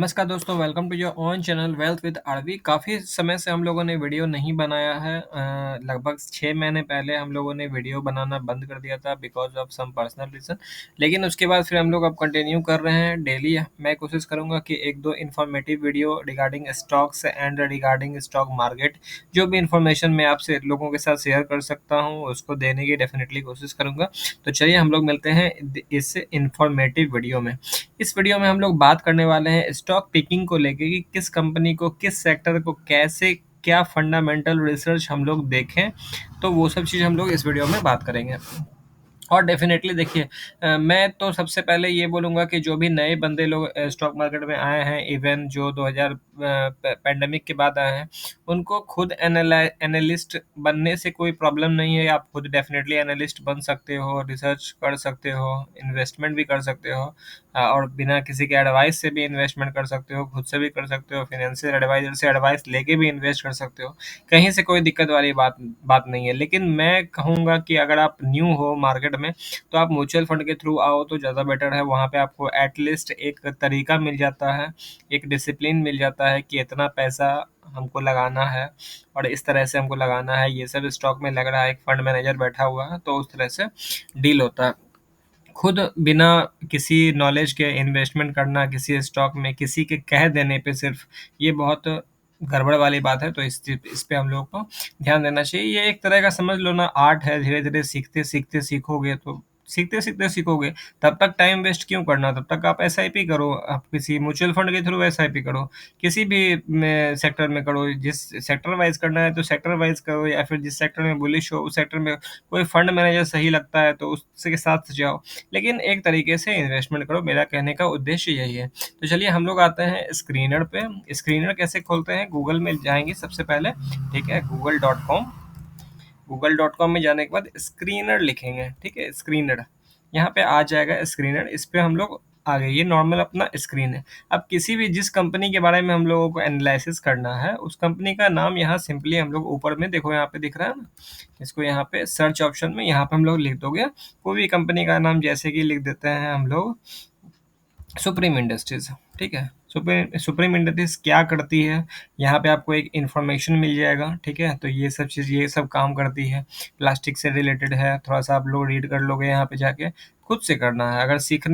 नमस्कार दोस्तों, welcome to your own channel wealth with RV. काफ़ी समय से हम लोगों ने वीडियो नहीं बनाया है। लगभग 6 महीने पहले हम लोगों ने वीडियो बनाना बंद कर दिया था because of some personal reason. लेकिन उसके बाद फिर हम लोग अब कंटिन्यू कर रहे हैं डेली। मैं कोशिश करूँगा कि 1-2 informative video regarding stocks and regarding stock market, जो भी इन्फॉर्मेशन मैं आपसे लोगों के साथ शेयर कर सकता हूँ, उसको देने की डेफ़िनेटली कोशिश करूँगा। तो चलिए हम लोग मिलते हैं इस इन्फॉर्मेटिव वीडियो में। इस वीडियो में हम लोग बात करने वाले हैं स्टॉक पिकिंग को लेके कि किस कंपनी को, किस सेक्टर को कैसे, क्या फंडामेंटल रिसर्च हम लोग देखें, तो वो सब चीज़ हम लोग इस वीडियो में बात करेंगे। और डेफ़िनेटली देखिए, मैं तो सबसे पहले ये बोलूँगा कि जो भी नए बंदे लोग स्टॉक मार्केट में आए हैं, इवन जो 2000 पैंडेमिक के बाद आए हैं, उनको खुद एनालिस्ट बनने से कोई प्रॉब्लम नहीं है। आप खुद डेफ़िनेटली एनालिस्ट बन सकते हो, रिसर्च कर सकते हो, इन्वेस्टमेंट भी कर सकते हो, और बिना किसी के एडवाइस से भी इन्वेस्टमेंट कर सकते हो, खुद से भी कर सकते हो, फाइनेंशियल एडवाइज़र से एडवाइस लेके भी इन्वेस्ट कर सकते हो। कहीं से कोई दिक्कत वाली बात बात नहीं है। लेकिन मैं कहूँगा कि अगर आप न्यू हो मार्केट में, तो आप म्यूचुअल फंड के थ्रू आओ तो ज़्यादा बेटर है। वहाँ पे आपको एट लीस्ट एक तरीका मिल जाता है, एक डिसिप्लिन मिल जाता है कि इतना पैसा हमको लगाना है और इस तरह से हमको लगाना है। ये सब स्टॉक में लग रहा है, एक फंड मैनेजर बैठा हुआ है, तो उस तरह से डील होता है। खुद बिना किसी नॉलेज के इन्वेस्टमेंट करना किसी स्टॉक में, किसी के कह देने पे सिर्फ़, ये बहुत गड़बड़ वाली बात है। तो इस पे हम लोगों को ध्यान देना चाहिए। ये एक तरह का समझ लो ना, आर्ट है। धीरे-धीरे सीखते-सीखते सीखोगे तो सीखते-सीखते सीखोगे। तब तक टाइम वेस्ट क्यों करना? तब तक आप एसआईपी करो, आप किसी म्यूचुअल फंड के थ्रू एसआईपी करो, किसी भी में सेक्टर में करो। जिस सेक्टर वाइज़ करना है तो सेक्टर वाइज़ करो, या फिर जिस सेक्टर में बुलिश हो उस सेक्टर में कोई फंड मैनेजर सही लगता है तो उसके साथ जाओ। लेकिन एक तरीके से इन्वेस्टमेंट करो, मेरा कहने का उद्देश्य यही है। तो चलिए हम लोग आते हैं स्क्रीनर पे। स्क्रीनर कैसे खोलते हैं? गूगल में जाएँगे सबसे पहले, ठीक है? गूगल.com में जाने के बाद स्क्रीनर लिखेंगे, ठीक है? स्क्रीनर, यहाँ पे आ जाएगा स्क्रीनर। इस पे हम लोग आ गए, ये नॉर्मल अपना स्क्रीन है। अब किसी भी जिस कंपनी के बारे में हम लोगों को एनालिसिस करना है, उस कंपनी का नाम यहाँ सिंपली हम लोग ऊपर में देखो, यहाँ पे दिख रहा है ना? इसको यहाँ पे सर्च ऑप्शन में यहाँ पे हम लोग लिख दोगे कोई भी कंपनी का नाम, जैसे कि लिख देते हैं हम लोग सुप्रीम इंडस्ट्रीज़, ठीक है? सुप्रीम इंडस्ट्रीज़ क्या करती है, यहाँ पे आपको एक इन्फॉर्मेशन मिल जाएगा, ठीक है? तो ये सब चीज़, ये सब काम करती है, प्लास्टिक से रिलेटेड है। थोड़ा-सा आप लोग रीड कर लोगे यहाँ पे जाके, खुद से करना है। अगर सीख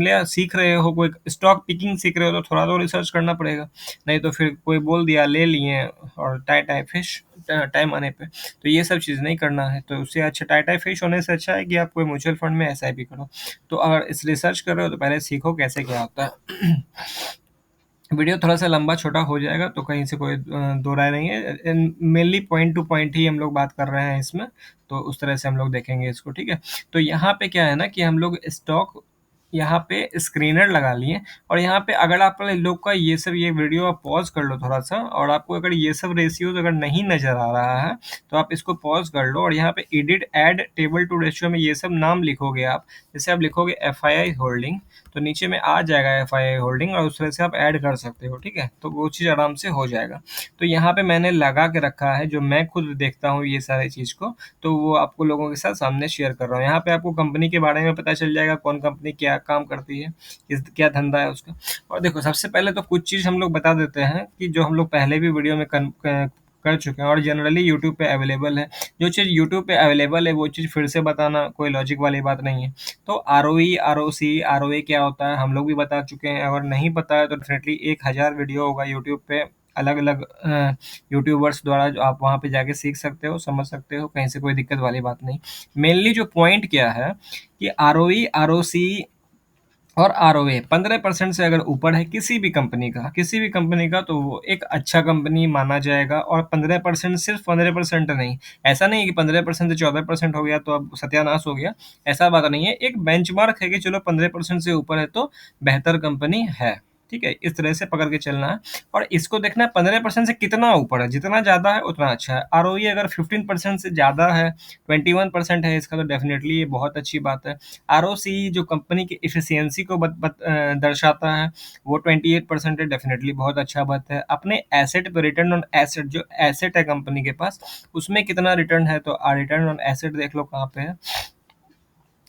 रहे हो, कोई स्टॉक पिकिंग सीख रहे हो, तो थोड़ा तो रिसर्च करना पड़ेगा। नहीं तो फिर कोई बोल दिया, ले लिए और टाई टाई फिश टाइम आने पे। तो ये सब चीज़ नहीं करना है। तो उससे अच्छा, टाई टाई फिश होने से अच्छा है कि आप कोई म्यूचुअल फंड में एसआईपी करो। तो अगर इस रिसर्च कर रहे हो तो पहले सीखो कैसे क्या होता है। वीडियो थोड़ा-सा लंबा छोटा हो जाएगा तो कहीं से कोई दो राय नहीं है। मेनली पॉइंट टू पॉइंट ही हम लोग बात कर रहे हैं इसमें, तो उस तरह से हम लोग देखेंगे इसको, ठीक है? तो यहाँ पे क्या है ना कि हम लोग स्टॉक, यहाँ पे स्क्रीनर लगा लिए, और यहाँ पे अगर आप लोग का ये वीडियो आप पॉज़ कर लो थोड़ा-सा, और आपको अगर ये सब रेशियोज़ अगर नहीं नज़र आ रहा है, तो आप इसको पॉज़ कर लो और यहाँ पे edit add table to ratio में ये सब नाम लिखोगे आप। जैसे आप लिखोगे एफआईआई होल्डिंग, तो नीचे में आ जाएगा एफआईआई होल्डिंग, और उस तरह से आप ऐड कर सकते हो, ठीक है? तो वो चीज़ आराम से हो जाएगा। तो यहाँ पे मैंने लगा के रखा है, जो मैं खुद देखता हूँ ये सारी चीज़ को, तो वो आपको लोगों के साथ सामने शेयर कर रहा हूँ। यहाँ पे आपको कंपनी के बारे में पता चल जाएगा, कौन कंपनी क्या काम करती है, क्या धंधा है उसका। और देखो, सबसे पहले तो कुछ चीज़ हम लोग बता देते हैं कि जो हम लोग पहले भी वीडियो में कर चुके हैं और जनरली यूट्यूब पे अवेलेबल है। जो चीज़ यूट्यूब पे अवेलेबल है वो चीज़ फिर से बताना कोई लॉजिक वाली बात नहीं है। तो आरओई, आरओसी, आरओए क्या होता है, हम लोग भी बता चुके हैं। अगर नहीं पता है तो डेफ़िनेटली 1000 वीडियो होगा यूट्यूब पे, अलग-अलग यूट्यूबर्स द्वारा, जो आप वहाँ पे जाके सीख सकते हो, समझ सकते हो, कहीं से कोई दिक्कत वाली बात नहीं। मेनली जो पॉइंट क्या है कि आरओई, आरओसी और आरओए 15% से अगर ऊपर है किसी भी कंपनी का, तो वो एक अच्छा कंपनी माना जाएगा। और 15%, सिर्फ़ 15% नहीं, ऐसा नहीं है कि 15% से 14% हो गया तो अब सत्यानाश हो गया, ऐसा बात नहीं है। एक बेंचमार्क है कि चलो 15% से ऊपर है तो बेहतर कंपनी है, ठीक है? इस तरह से पकड़ के चलना है, और इसको देखना है 15% से कितना ऊपर है, जितना ज़्यादा है उतना अच्छा है। आरओई अगर 15% से ज़्यादा है, 21% है इसका, तो डेफ़िनेटली ये बहुत अच्छी बात है। आरओसी जो कंपनी की एफिशिएंसी को दर्शाता है, वो 28% है, डेफ़िनेटली बहुत अच्छा बात है। अपने एसेट पे, रिटर्न ऑन एसेट, जो एसेट है कंपनी के पास, उसमें कितना रिटर्न है, तो रिटर्न ऑन एसेट देख लो कहाँ पे है।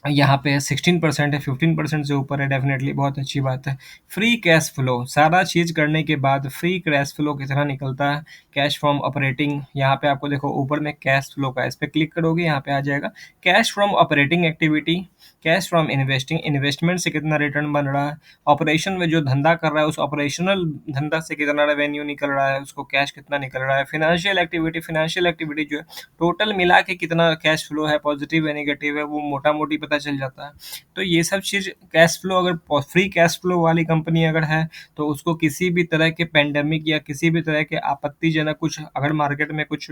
यहाँ पे 16% है, 15% से ऊपर है, डेफ़िनेटली बहुत अच्छी बात है। फ्री कैश फ्लो, सारा चीज़ करने के बाद फ्री कैश फ्लो कितना निकलता है, कैश फ्रॉम ऑपरेटिंग, यहाँ पे आपको देखो ऊपर में कैश फ्लो का, इस पे क्लिक करोगे यहाँ पे आ जाएगा cash from operating activity, cash from investing, investment से कितना रिटर्न बन रहा है, ऑपरेशन में जो धंधा कर रहा है उस ऑपरेशनल धंधा से कितना रेवेन्यू निकल रहा है, उसको कैश कितना निकल रहा है, फाइनेंशियल एक्टिविटी जो है टोटल मिला के कितना कैश फ्लो है, पॉजिटिव है, नेगेटिव है, वो मोटा-मोटी पता चल जाता है। तो ये सब चीज़ कैश फ्लो, अगर फ्री कैश फ्लो वाली कंपनी अगर है, तो उसको किसी भी तरह के पैंडेमिक या किसी भी तरह के आपत्तिजनक कुछ अगर मार्केट में कुछ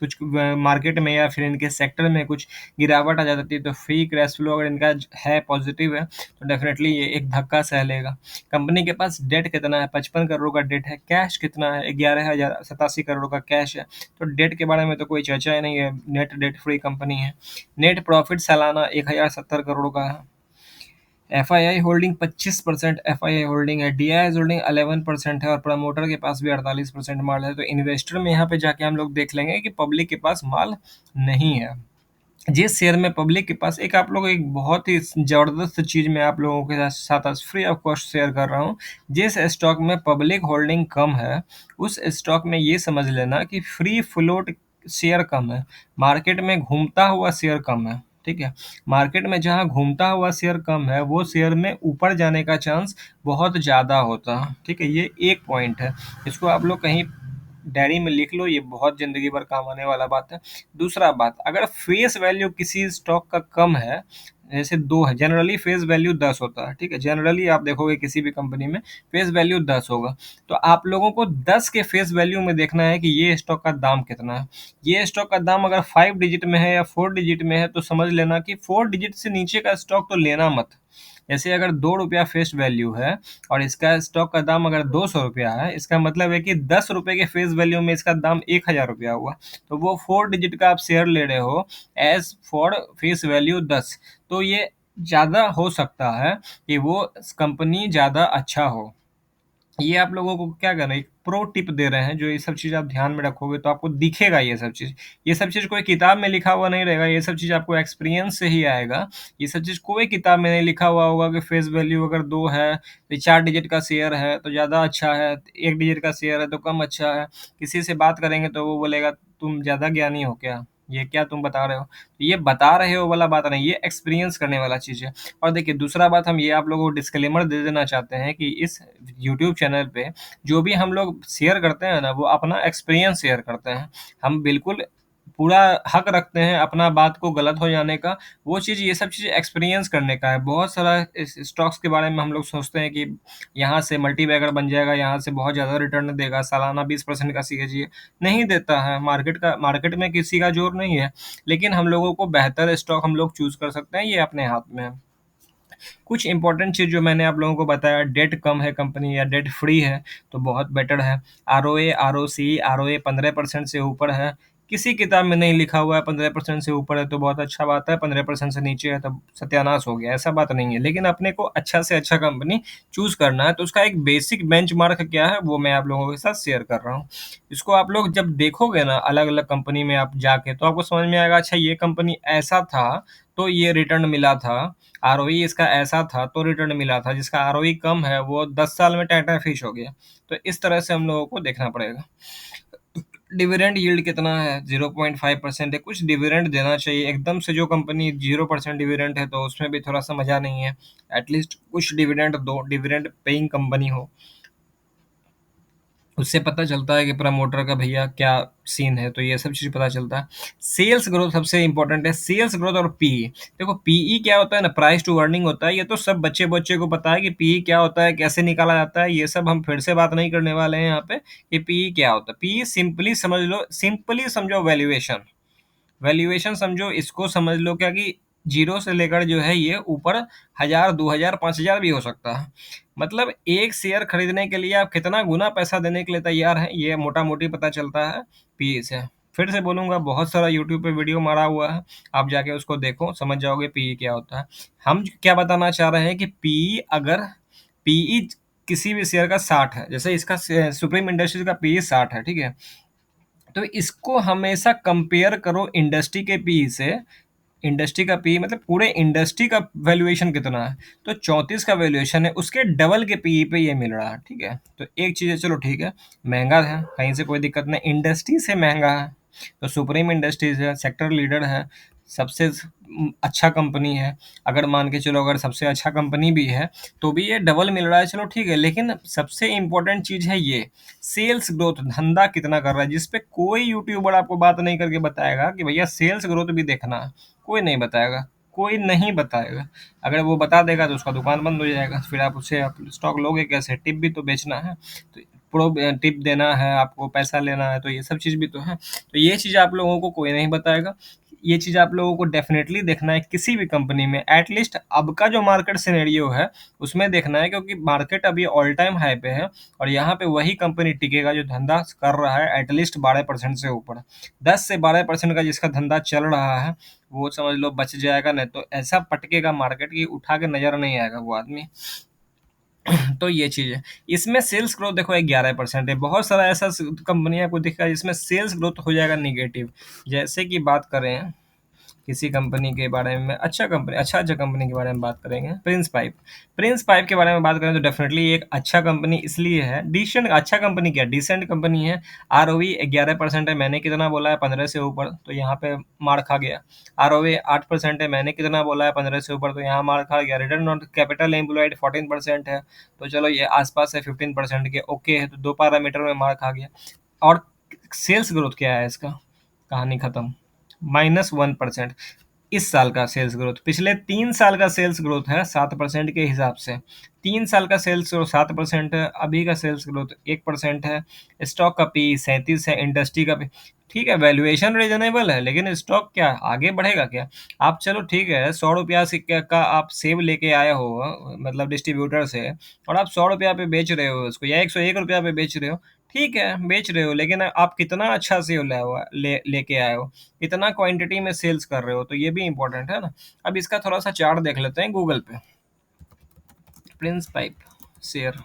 कुछ मार्केट में या फिर इनके सेक्टर में कुछ गिरावट आ जाती है, तो फ्री कैश फ्लो अगर इनका है, पॉजिटिव है, तो डेफ़िनेटली ये एक धक्का सह लेगा। कंपनी के पास डेट कितना है, 55 करोड़ का डेट है, कैश कितना है, 11,087 करोड़ का कैश है। तो डेट के बारे में तो कोई चर्चा ही नहीं है, नेट डेट फ्री कंपनी है। नेट प्रॉफिट सालाना 1070 करोड़ का है। एफआईआई होल्डिंग 25% एफआईआई होल्डिंग है, डीआईआई होल्डिंग 11% है और प्रमोटर के पास भी 48% माल है। तो इन्वेस्टर में यहाँ पे जाके हम लोग देख लेंगे कि पब्लिक के पास माल नहीं है। जिस शेयर में पब्लिक के पास, एक आप लोग एक बहुत ही ज़बरदस्त चीज़ मैं आप लोगों के साथ आज फ्री ऑफ कॉस्ट शेयर कर रहा हूँ। जिस स्टॉक में पब्लिक होल्डिंग कम है, उस स्टॉक में ये समझ लेना कि फ्री फ्लोट शेयर कम है, मार्केट में घूमता हुआ शेयर कम है, ठीक है? मार्केट में जहाँ घूमता हुआ शेयर कम है, वो शेयर में ऊपर जाने का चांस बहुत ज़्यादा होता है, ठीक है? ये एक पॉइंट है, इसको आप लोग कहीं डायरी में लिख लो, ये बहुत ज़िंदगी भर काम आने वाला बात है। दूसरा बात, अगर फेस वैल्यू किसी स्टॉक का कम है, जैसे 2 है, जनरली फेस वैल्यू 10 होता है, ठीक है? जनरली आप देखोगे किसी भी कंपनी में फेस वैल्यू 10 होगा। तो आप लोगों को 10 के फेस वैल्यू में देखना है कि ये स्टॉक का दाम कितना है। ये स्टॉक का दाम अगर 5 डिजिट में है या 4 डिजिट में है, तो समझ लेना कि 4 डिजिट से नीचे का स्टॉक तो लेना मत। जैसे अगर 2 रुपया फेस वैल्यू है और इसका स्टॉक का दाम अगर 200 रुपया है, इसका मतलब है कि 10 रुपए के फेस वैल्यू में इसका दाम 1000 रुपया हुआ। तो वो 4 डिजिट का आप शेयर ले रहे हो एज फॉर फेस वैल्यू 10, तो ये ज़्यादा हो सकता है कि वो कंपनी ज़्यादा अच्छा हो। ये आप लोगों को क्या करना है, एक प्रो टिप दे रहे हैं, जो ये सब चीज़ आप ध्यान में रखोगे तो आपको दिखेगा ये सब चीज़। ये सब चीज़ कोई किताब में लिखा हुआ नहीं रहेगा, ये सब चीज़ आपको एक्सपीरियंस से ही आएगा। ये सब चीज़ कोई किताब में नहीं लिखा हुआ होगा कि फेस वैल्यू अगर 2 है, तो 4 डिजिट का शेयर है तो ज़्यादा अच्छा है, 1 डिजिट का शेयर है तो कम अच्छा है। किसी से बात करेंगे तो वो बोलेगा तुम ज़्यादा ज्ञानी हो क्या? ये क्या तुम बता रहे हो? तो ये बता रहे हो वाला बात नहीं, ये एक्सपीरियंस करने वाला चीज़ है। और देखिए दूसरा बात, हम ये आप लोगों को डिस्क्लेमर दे देना चाहते हैं कि इस यूट्यूब चैनल पे जो भी हम लोग शेयर करते हैं ना, वो अपना एक्सपीरियंस शेयर करते हैं। हम बिल्कुल पूरा हक रखते हैं अपना बात को गलत हो जाने का, वो चीज़, ये सब चीज़ एक्सपीरियंस करने का है। बहुत सारा इस स्टॉक्स के बारे में हम लोग सोचते हैं कि यहाँ से मल्टी बैगर बन जाएगा, यहाँ से बहुत ज़्यादा रिटर्न देगा, सालाना 20% का सीएजीए नहीं देता है। मार्केट में किसी का जोर नहीं है, लेकिन हम लोगों को बेहतर स्टॉक हम लोग चूज़ कर सकते हैं, ये अपने हाथ में है। कुछ इंपॉर्टेंट चीज़ जो मैंने आप लोगों को बताया, डेट कम है कंपनी या डेट फ्री है तो बहुत बेटर है। आरओए, आरओसी, आरओए 15% से ऊपर है। किसी किताब में नहीं लिखा हुआ है 15% से ऊपर है तो बहुत अच्छा बात है, 15% से नीचे है तब सत्यानाश हो गया, ऐसा बात नहीं है। लेकिन अपने को अच्छा से अच्छा कंपनी चूज़ करना है, तो उसका एक बेसिक बेंचमार्क क्या है वो मैं आप लोगों के साथ शेयर कर रहा हूँ। इसको आप लोग जब देखोगे ना अलग-अलग कंपनी में आप जाके, तो आपको समझ में आएगा, अच्छा ये कंपनी ऐसा था तो ये रिटर्न मिला था, आरओई इसका ऐसा था तो रिटर्न मिला था, जिसका आरओई कम है वो 10 साल में टाटा फिश हो गया। तो इस तरह से हम लोगों को देखना पड़ेगा। डिविडेंड यील्ड कितना है? 0.5% है, कुछ डिविडेंड देना चाहिए। एकदम से जो कंपनी 0% डिविडेंड है तो उसमें भी थोड़ा-सा मज़ा नहीं है। एटलीस्ट कुछ डिविडेंड दो, डिविडेंड पेइंग कंपनी हो। उससे पता चलता है कि प्रमोटर का भैया क्या सीन है, तो ये सब चीज़ पता चलता है। सेल्स ग्रोथ सबसे इम्पोर्टेंट है, सेल्स ग्रोथ और पीई। देखो पीई क्या होता है ना, प्राइस टू अर्निंग होता है, ये तो सब बच्चे-बच्चे को पता है कि पीई क्या होता है, कैसे निकाला जाता है, ये सब हम फिर से बात नहीं करने वाले हैं यहाँ पे कि पीई क्या होता है। पीई सिंपली समझ लो, सिंपली समझो वैल्यूएशन। वैल्यूएशन समझो, इसको समझ लो क्या कि 0 से लेकर जो है ये ऊपर 1000, 2000, 5000 भी हो सकता है। मतलब एक शेयर खरीदने के लिए आप कितना गुना पैसा देने के लिए तैयार हैं, ये मोटा-मोटी पता चलता है पीई से। फिर से बोलूँगा, बहुत सारा यूट्यूब पे वीडियो मारा हुआ है, आप जाके उसको देखो, समझ जाओगे पीई क्या होता है। हम क्या बताना चाह रहे हैं कि पीई, अगर पीई किसी भी शेयर का 60 है, जैसे इसका सुप्रीम इंडस्ट्रीज का पीई 60 है, ठीक है? तो इसको हमेशा कंपेयर करो इंडस्ट्री के पीई से, इंडस्ट्री का पी मतलब पूरे इंडस्ट्री का वैल्यूएशन कितना है, तो 34 का वैल्यूएशन है, उसके डबल के पी पे ये मिल रहा है। ठीक है, तो एक चीज़ है, चलो ठीक है, महंगा है, कहीं से कोई दिक्कत नहीं, इंडस्ट्री से महंगा है, तो सुप्रीम इंडस्ट्रीज है, सेक्टर लीडर है, सबसे अच्छा कंपनी है, अगर मान के चलो अगर सबसे अच्छा कंपनी भी है तो भी ये डबल मिल रहा है, चलो ठीक है, लेकिन सबसे इम्पोर्टेंट चीज़ है ये सेल्स ग्रोथ, धंधा कितना कर रहा है, जिसपे कोई यूट्यूबर आपको बात नहीं करके बताएगा कि भैया सेल्स ग्रोथ भी देखना है, कोई नहीं बताएगा, कोई नहीं बताएगा। अगर वो बता देगा तो उसका दुकान बंद हो जाएगा, फिर आप उससे आप स्टॉक लोगे कैसे, टिप भी तो बेचना है, तो प्रो टिप देना है, आपको पैसा लेना है, तो ये सब चीज़ भी तो है, तो ये चीज़ आप लोगों को कोई नहीं बताएगा। ये चीज़ आप लोगों को डेफिनेटली देखना है किसी भी कंपनी में, एटलीस्ट अब का जो मार्केट सिनेरियो है उसमें देखना है, क्योंकि मार्केट अभी ऑल टाइम हाई पे है और यहाँ पे वही कंपनी टिकेगा जो धंधा कर रहा है एटलीस्ट 12% से ऊपर। 10 से 12% का जिसका धंधा चल रहा है वो समझ लो बच जाएगा, नहीं तो ऐसा पटकेगा मार्केट की उठा के नजर नहीं आएगा वो आदमी। तो ये चीज़ है, इसमें सेल्स ग्रोथ देखो 11% है, बहुत सारा ऐसा कंपनियां को दिखा जिसमें सेल्स ग्रोथ हो जाएगा निगेटिव। जैसे कि बात करें किसी कंपनी के बारे में, अच्छा कंपनी के बारे में बात करेंगे, प्रिंस पाइप के बारे में बात करें तो डेफिनेटली एक अच्छा कंपनी इसलिए है, डिसेंट अच्छा कंपनी, क्या डिसेंट कंपनी है। आरओई 11% है, मैंने कितना बोला है 15 से ऊपर, तो यहाँ पे मार खा गया। आरओए 8% है, मैंने कितना बोला है 15 से ऊपर, तो यहाँ मार खा गया। रिटर्न ऑन कैपिटल एम्प्लॉयड 14% है, तो चलो ये आसपास है 15% के, ओके है, तो दो पैरामीटर में मार खा गया। और सेल्स ग्रोथ क्या है इसका, कहानी खत्म, -1%। इस साल का सेल्स ग्रोथ, पिछले 3 साल का सेल्स ग्रोथ है 7% के हिसाब से, 3 साल का सेल्स ग्रोथ 7% है, अभी का सेल्स ग्रोथ 1% है। स्टॉक का पी 37 है, इंडस्ट्री का पी, ठीक है, वैल्यूएशन रीजनेबल है, लेकिन स्टॉक क्या आगे बढ़ेगा क्या। आप चलो ठीक है, 100 रुपया सिक्के का आप सेब लेके आए हो मतलब डिस्ट्रीब्यूटर से, और आप 100 रुपया पे बेच रहे हो उसको, या 101 रुपया पे बेच रहे हो, ठीक है बेच रहे हो, लेकिन आप कितना अच्छा सेब लेके आए हो, कितना क्वांटिटी में सेल्स कर रहे हो, तो ये भी इंपॉर्टेंट है ना। अब इसका थोड़ा सा चार्ट देख लेते हैं गूगल पे, प्रिंस पाइप शेयर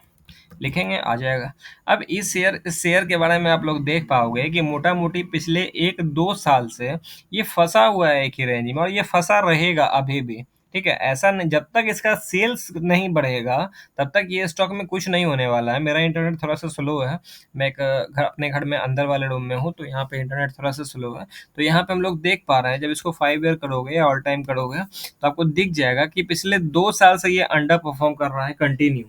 लिखेंगे आ जाएगा। अब इस शेयर के बारे में आप लोग देख पाओगे कि मोटा मोटी पिछले 1-2 साल से ये फंसा हुआ है एक ही रेंज में, और ये फंसा रहेगा अभी भी। ठीक है, ऐसा नहीं, जब तक इसका सेल्स नहीं बढ़ेगा तब तक ये स्टॉक में कुछ नहीं होने वाला है। मेरा इंटरनेट थोड़ा सा स्लो है, मैं एक अपने घर में अंदर वाले रूम में हूँ, तो यहाँ पे इंटरनेट थोड़ा सा स्लो है, तो यहाँ पे हम लोग देख पा रहे हैं, जब इसको 5 ईयर करोगे या ऑल टाइम करोगे तो आपको दिख जाएगा कि पिछले 2 साल से ये अंडर परफॉर्म कर रहा है, कंटिन्यू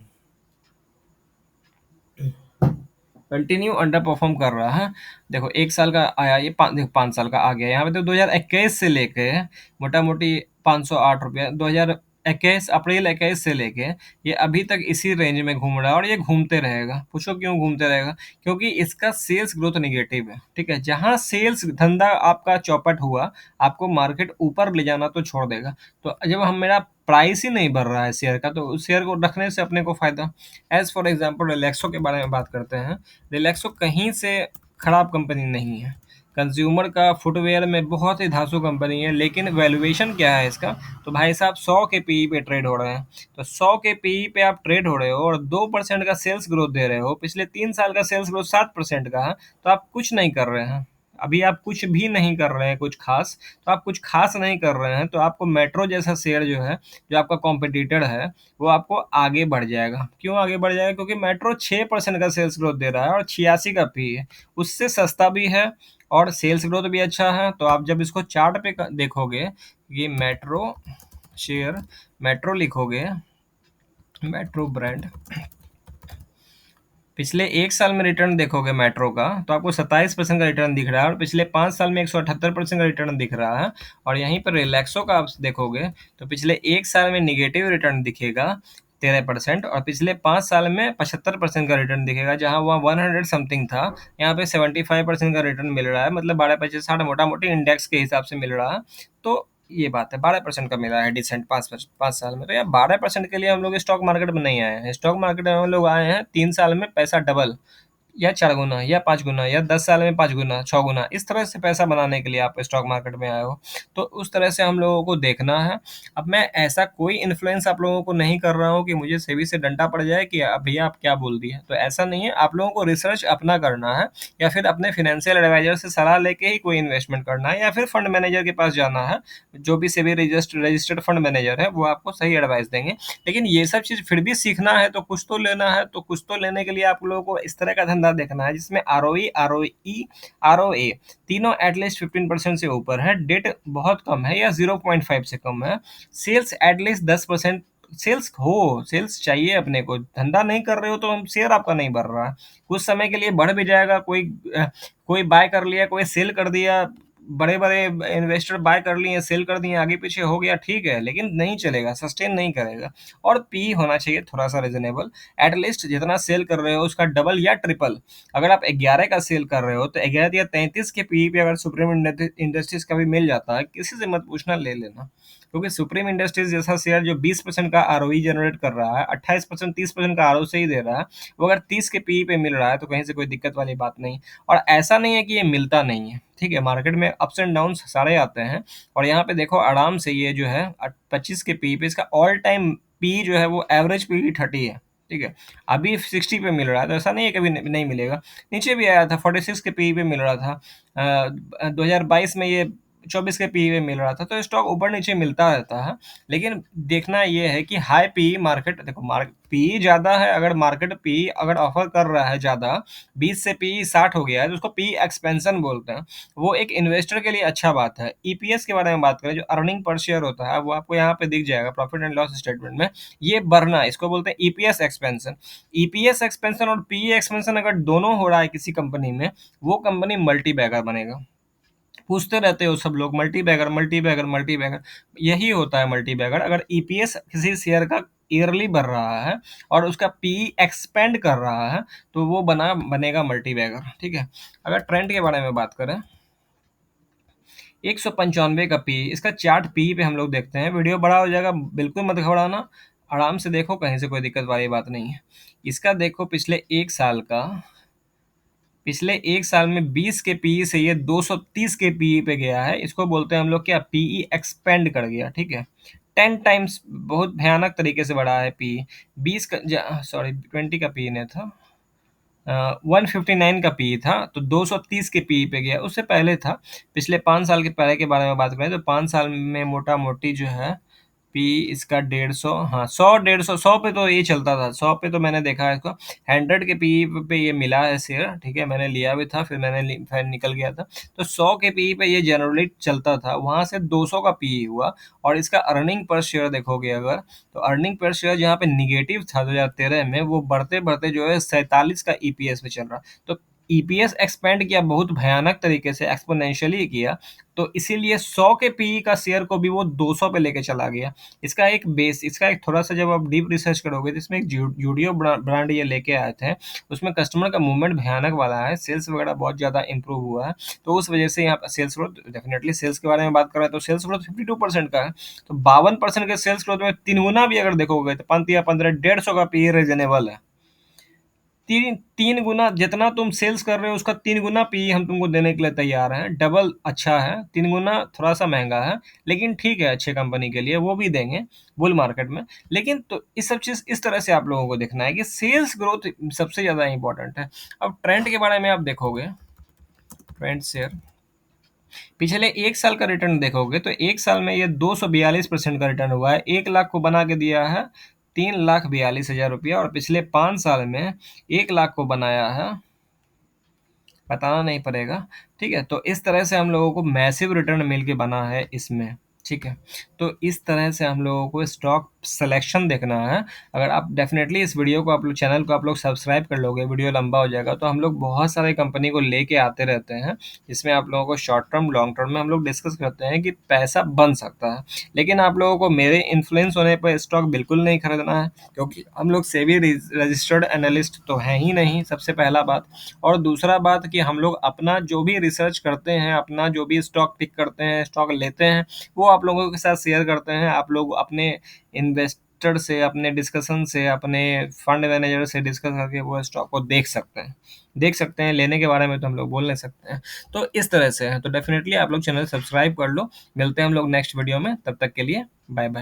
कंटिन्यू अंडर परफॉर्म कर रहा है। देखो 1 साल का आया ये, देखो 5 साल का आ गया, यहाँ पे तो 2021 से लेके मोटा मोटी 508 रुपया, 2021 अप्रैल 21 से लेके ये अभी तक इसी रेंज में घूम रहा है, और ये घूमते रहेगा। पूछो क्यों घूमते रहेगा, क्योंकि इसका सेल्स ग्रोथ निगेटिव है। ठीक है, जहाँ सेल्स धंधा आपका चौपट हुआ, आपको मार्केट ऊपर ले जाना तो छोड़ देगा। तो जब हम मेरा प्राइस ही नहीं बढ़ रहा है शेयर का, तो उस शेयर को रखने से अपने को फायदा। एज फॉर एग्जाम्पल रिलैक्सो के बारे में बात करते हैं, रिलैक्सो कहीं से खराब कंपनी नहीं है, कंज्यूमर का फुटवेयर में बहुत ही धांसू कंपनी है, लेकिन वैल्यूएशन क्या है इसका, तो भाई साहब 100 के पीई पे ट्रेड हो रहे हैं। तो 100 के पीई पे आप ट्रेड हो रहे हो और 2% का सेल्स ग्रोथ दे रहे हो, पिछले 3 साल का सेल्स ग्रोथ 7% का है, तो आप कुछ नहीं कर रहे हैं, अभी आप कुछ भी नहीं कर रहे हैं कुछ खास। तो आप कुछ खास नहीं कर रहे हैं, तो आपको मेट्रो जैसा शेयर जो है, जो आपका कॉम्पिटिटर है, वो आपको आगे बढ़ जाएगा। क्यों आगे बढ़ जाएगा, क्योंकि मेट्रो 6% का सेल्स ग्रोथ दे रहा है और 86 का पी है, उससे सस्ता भी है और सेल्स ग्रोथ भी अच्छा है। तो आप जब इसको चार्ट पे देखोगे, ये मेट्रो शेयर, मेट्रो लिखोगे, मेट्रो ब्रांड, पिछले 1 साल में रिटर्न देखोगे मेट्रो का, तो आपको 27% का रिटर्न दिख रहा है, और पिछले 5 साल में 178% का रिटर्न दिख रहा है। और यहीं पर रिलैक्सो का आप देखोगे तो पिछले 1 साल में निगेटिव रिटर्न दिखेगा 13%, और पिछले 5 साल में 75% का रिटर्न दिखेगा, जहां वहाँ 100 समथिंग था, यहाँ पे 75% का रिटर्न मिल रहा है, मतलब 12-25-60 मोटा मोटी इंडेक्स के हिसाब से मिल रहा है। तो ये बात है, 12% का मिला है डिसेंट 5 साल में। तो यार 12% के लिए हम लोग स्टॉक मार्केट में नहीं आए हैं, स्टॉक मार्केट में हम लोग आए हैं 3 साल में पैसा डबल, या 4 गुना या 5 गुना या 10 साल में 5 गुना, 6 गुना, इस तरह से पैसा बनाने के लिए आप स्टॉक मार्केट में आए हो। तो उस तरह से हम लोगों को देखना है। अब मैं ऐसा कोई इन्फ्लुएंस आप लोगों को नहीं कर रहा हूँ कि मुझे सेबी से डंडा पड़ जाए कि भैया आप क्या बोल दिए। तो ऐसा नहीं है, आप लोगों को रिसर्च अपना करना है या फिर अपने फाइनेंशियल एडवाइजर से सलाह लेके ही कोई इन्वेस्टमेंट करना है या फिर फंड मैनेजर के पास जाना है। जो भी सेबी रजिस्टर्ड फंड मैनेजर है वो आपको सही एडवाइस देंगे। लेकिन ये सब चीज़ फिर भी सीखना है तो कुछ तो लेना है, तो कुछ तो लेने के लिए आप लोगों को इस तरह का धंधा देखना है जिसमें आरओई, आरओई, आरओए तीनों एटलीस्ट 15% से ऊपर है, डेट बहुत कम है या 0.5 से कम है, सेल्स एटलीस्ट 10%, सेल्स हो, सेल्स चाहिए अपने को। धंधा नहीं कर रहे हो तो हम शेयर आपका नहीं बढ़ रहा है, कुछ समय के लिए बढ़ भी जाएगा, कोई बाय कर लिया, कोई सेल कर दिया, बड़े-बड़े इन्वेस्टर बाय कर लिए, सेल कर दिए, आगे-पीछे हो गया ठीक है, लेकिन नहीं चलेगा, सस्टेन नहीं करेगा। और पी होना चाहिए थोड़ा-सा रीज़नेबल, एट लीस्ट जितना सेल कर रहे हो उसका डबल या ट्रिपल। अगर आप 11 का सेल कर रहे हो तो 11 या 33 के पीई पे अगर सुप्रीम इंडस्ट्रीज़ का भी मिल जाता है, किसी से मत पूछना, ले लेना। क्योंकि सुप्रीम इंडस्ट्रीज़ जैसा शेयर जो 20% का आरओई जनरेट कर रहा है, 28%, 30% का आरओसी दे रहा है, वो अगर 30 के पीई पे मिल रहा है तो कहीं से कोई दिक्कत वाली बात नहीं। और ऐसा नहीं है कि ये मिलता नहीं है, ठीक है, मार्केट में अप्स एंड डाउन्स सारे आते हैं। और यहाँ पे देखो आराम से ये जो है 25 के पी पे इसका ऑल टाइम पी जो है वो एवरेज पी 30 है, ठीक है, अभी 60 पे मिल रहा है, तो ऐसा नहीं है कभी नहीं मिलेगा। नीचे भी आया था 46 के पी पे मिल रहा था, 2022 में ये 24 के पी पे मिल रहा था, तो स्टॉक ऊपर नीचे मिलता रहता है। लेकिन देखना ये है कि हाई पी मार्केट, देखो मार्केट पी ज़्यादा है, अगर मार्केट पी अगर ऑफर कर रहा है ज़्यादा, 20 से पी 60 हो गया है तो उसको पी एक्सपेंशन बोलते हैं। वो एक इन्वेस्टर के लिए अच्छा बात है। ईपीएस के बारे में बात करें, जो अर्निंग पर शेयर होता है वो आपको यहाँ पे दिख जाएगा प्रॉफिट एंड लॉस स्टेटमेंट में, ये बढ़ना, इसको बोलते हैं ईपीएस एक्सपेंशन। ईपीएस एक्सपेंशन और पी एक्सपेंशन अगर दोनों हो रहा है किसी कंपनी में, वो कंपनी मल्टी बैगर बनेगा। पूछते रहते हो सब लोग, multibagger, multibagger, multibagger, यही होता है मल्टी बैगर। अगर ईपीएस किसी शेयर का ईयरली बढ़ रहा है और उसका पी एक्सपेंड कर रहा है तो वो बनेगा मल्टी बैगर, ठीक है। अगर ट्रेंड के बारे में बात करें, 195 का पी, इसका चार्ट पी पे हम लोग देखते हैं। वीडियो बड़ा हो जाएगा, बिल्कुल मत घबराना, आराम से देखो, कहीं से कोई दिक्कत वाली बात नहीं है। इसका देखो पिछले एक साल में 20 के पीई से ये 230 के पीई पे गया है। इसको बोलते हैं हम लोग क्या, पीई एक्सपेंड कर गया, ठीक है। 10 टाइम्स बहुत भयानक तरीके से बढ़ा है पीई। 20 का, सॉरी 20 का पीई नहीं था, 159 का पीई था, तो 230 के पीई पे गया। उससे पहले था, पिछले 5 साल के पहले के बारे में बात करें तो 5 साल में मोटा मोटी जो है पी इसका 150, हाँ 100, 150, 100 पे तो ये चलता था, 100 पे तो मैंने देखा है इसको। 100 के पी पे ये मिला है शेयर, ठीक है, मैंने लिया भी था, फिर फिर निकल गया था। तो 100 के पी पे ये जनरली चलता था, वहां से 200 का पी हुआ। और इसका अर्निंग पर शेयर देखोगे अगर, तो अर्निंग पर शेयर जहाँ पे निगेटिव था 2013 में, वो बढ़ते बढ़ते जो है 47 का ईपीएस पे चल रहा। तो ईपीएस एक्सपेंड किया बहुत भयानक तरीके से, एक्सपोनेंशियली किया। तो इसीलिए 100 के पीई का शेयर को भी वो 200 पे लेके चला गया। इसका एक थोड़ा-सा जब आप डीप रिसर्च करोगे तो इसमें एक ज़ूडियो ब्रांड ये लेके आए थे। उसमें कस्टमर का मूवमेंट भयानक वाला है, सेल्स वगैरह बहुत ज़्यादा इम्प्रूव हुआ है। तो उस वजह से यहाँ पे सेल्स ग्रोथ, डेफिनिटली सेल्स के बारे में बात कर रहे हैं तो सेल्स ग्रोथ 52% का है। तो 52% के सेल्स ग्रोथ में 3 गुना भी अगर देखोगे तो 5 या 15, 150 का पीई रीज़नेबल है। 3 गुना जितना तुम सेल्स कर रहे हो उसका 3 गुना पीई हम तुमको देने के लिए तैयार हैं। डबल अच्छा है, 3 गुना थोड़ा-सा महँगा है, लेकिन ठीक है अच्छे कंपनी के लिए, वो भी देंगे बुल मार्केट में। लेकिन तो इस सब चीज़ इस तरह से आप लोगों को देखना है कि सेल्स ग्रोथ सबसे ज़्यादा इम्पोर्टेंट है। अब ट्रेंड के बारे में आप देखोगे, ट्रेंड शेयर पिछले 1 साल का रिटर्न देखोगे तो 1 साल में ये 242% का रिटर्न हुआ है। 1 लाख को बना के दिया है 3,42,000 रुपया, और पिछले 5 साल में 1 लाख को बनाया है, बताना नहीं पड़ेगा, ठीक है। तो इस तरह से हम लोगों को मैसिव रिटर्न मिल के बना है इसमें, ठीक है। तो इस तरह से हम लोगों को स्टॉक सिलेक्शन देखना है। अगर आप डेफिनेटली इस वीडियो को, आप लोग चैनल को आप लोग सब्सक्राइब कर लोगे, वीडियो लंबा हो जाएगा, तो हम लोग बहुत सारे कंपनी को लेके आते रहते हैं, जिसमें आप लोगों को शॉर्ट टर्म लॉन्ग टर्म में हम लोग डिस्कस करते हैं कि पैसा बन सकता है। लेकिन आप लोगों को मेरे इन्फ्लुएंस होने पर स्टॉक बिल्कुल नहीं खरीदना है, क्योंकि हम लोग सेबी रजिस्टर्ड एनालिस्ट तो हैं ही नहीं, सबसे पहला बात। और दूसरा बात कि हम लोग अपना जो भी रिसर्च करते हैं, अपना जो भी स्टॉक पिक करते हैं, स्टॉक लेते हैं, वो आप लोगों के साथ शेयर करते हैं। आप लोग अपने इन्वेस्ट इन्वेस्टर से, अपने डिस्कशन से, अपने फंड मैनेजर से डिस्कस करके वो स्टॉक को देख सकते हैं, लेने के बारे में तो हम लोग बोल नहीं सकते हैं। तो इस तरह से है, तो डेफिनेटली आप लोग चैनल सब्सक्राइब कर लो। मिलते हैं हम लोग नेक्स्ट वीडियो में, तब तक के लिए बाय बाय।